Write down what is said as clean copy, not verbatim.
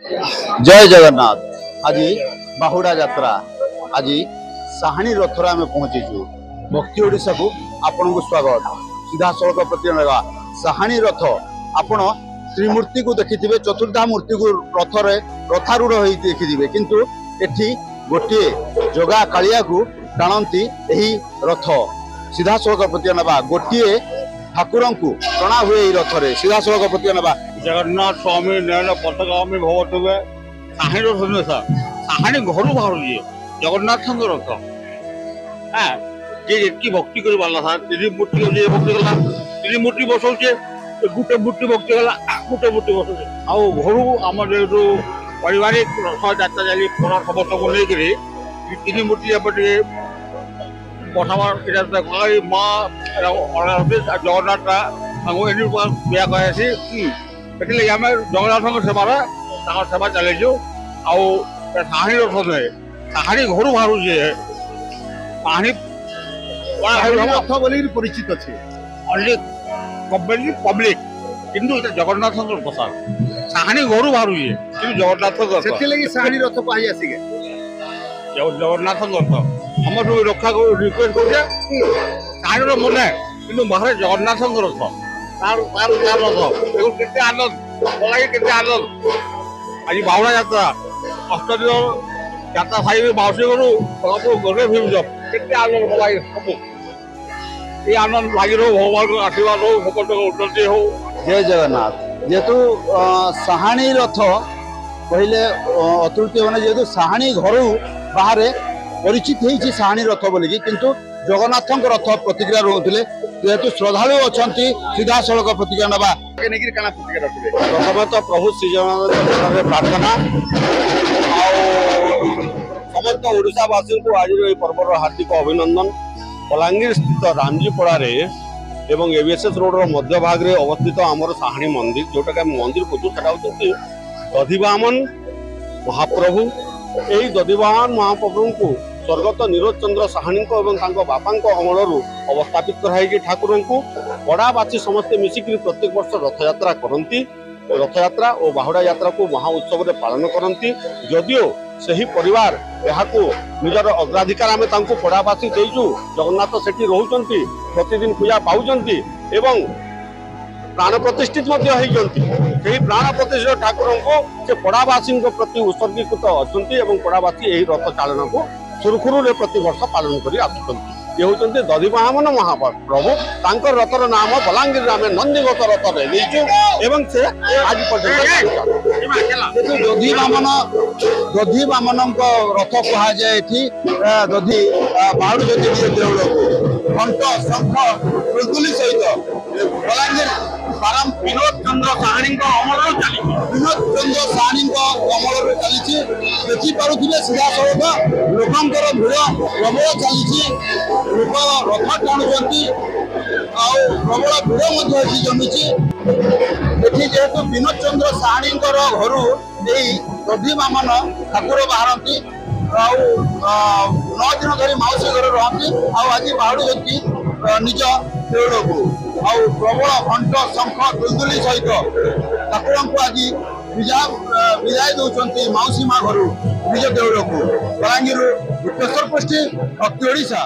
जय जगन्नाथ। आज बाहुड़ा यात्रा आज साहाणी रथर आम पहुंचीचु। भक्ति ओडिशा को आपण को स्वागत। सीधा सड़क प्रति साहाणी रथ आपण त्रिमूर्ति को देखिथिबे, चतुर्धा मूर्ति को रथरे रथारूढ़ होई देखिथिबे, किंतु एठी गोटे जगा कालिया को टाणती एही रथ। सीधा सड़क प्रति गोटे ठाकुर को टणा हुए रथरे सीधा सड़क प्रति जगन्नाथ स्वामी नयन पथगामी भवतुवे साहाणी रथ नुहे सर, साहाणी घर बाहर जगन्नाथ रथ। हाँ जी भक्ति कर सर, तीन मूर्ति भक्ति कला, तीन मूर्ति बसौचे, गोटे मूर्ति भक्ति कला, गोटे मूर्ति बसौचे। आउ घर आम जो पारिवारिक रथ यात्रा जाली समस्त को लेकर तीन मूर्ति पठाबार माँ जगन्नाथ बिया कहे से आम जगन्नाथ सेवार सेवा चलू। आहाणी रथ नुहे, साहाणी घर बाहर कहानी रथ बोली परिचित अच्छे पब्लिक, किंतु जगन्नाथ रथ सर, साहाणी घर बाहर कि जगन्नाथ साहाणी रथ कही आसिके जगन्नाथ रथ हम सब रक्षा रिक्वेस्ट कर साहाणी मन कि बाहर जगन्नाथ रथ तार रथ के आनंद के आनंद। आज बाहुड़ा यात्रा 8 दिन यात्रा सारी माउसी घर गले भीम के आनंद भलाई सब ये आनंद लगी रो भगवान को आशीर्वाद हो, भगवान को उन्नति हो। जय जगन्नाथ। जेहेतु साहाणी रथ कहले अतुल्य मैंने जेहेतु साहाणी घर बाहर परिचित होती साहाणी रथ बोलिकी, किंतु जगन्नाथ रथ प्रतिक्रिया रोते जेहेतु श्रद्धालु अच्छा सीधा सड़क प्रतिक्रिया नवा प्रथम तो प्रभु श्री जगन्नाथ प्रार्थना समस्त ओडावासी को आज पर्वर हार्दिक अभिनंदन। बलांगीर स्थित रामजीपड़ा एवं एवीएसएस रोड मध्य भाग में अवस्थित आमर साहाणी मंदिर, जोटा कि मंदिर खोजु से दधिवामन महाप्रभु। यही दधिवामन महाप्रभु को स्वर्गत नीरज चंद्र साहाणी बापा अमल अवस्थापित कराई ठाकुर को बड़ाबासी समस्ते मिसिक प्रत्येक वर्ष रथ यात्रा करती। रथ यात्रा और बाहुड़ा यात्रा को महा उत्सव में पालन करती। जदियो सही परिवार निजर अग्राधिकार आम पड़ाबासी देचु, जगन्नाथ सेठी रोचंती, प्रतिदिन पूजा पाउचंती एवं प्राण प्रतिष्ठित प्राण प्रतिष्ठित ठाकुर को से पड़ावासी प्रति उत्सर्गीकृत अच्छा। पड़ावासी यही रथ चालन को सुरखुरु प्रति वर्ष पालन कर आसुंच। ये होती दधिवामन महाप्रभु, तांकर रथर नाम बलांगीर नाम नंदीगत रथ एवं से आज पर्यटन दधिवामन रथ कह जाए। दधि बाहर देउल घंट शंख दुलदुली सहित बलांगीर विनोद चंद्र साहाणी अमल चली विनोद चंद्र साहाणी अमल चली देखिपे सीधा सड़क लोकंर भिड़ प्रबल चली। लोक रथ टाणुंट प्रबल भिड़ जमी। जेहेतु विनोद चंद्र साहाणी घर दधिवामन ठाकुर बाहरती 9 दिन धरी माउसी घर रही। आज बाहुड़ी निज देउल को प्रबल घंट शंख दुलदुली सहित ठाकुर को आज विदाय दौरान माउसी माँ घर निज देउल को। बलांगीर विश्वेश्वर पृष्टि भक्ति ओडिशा।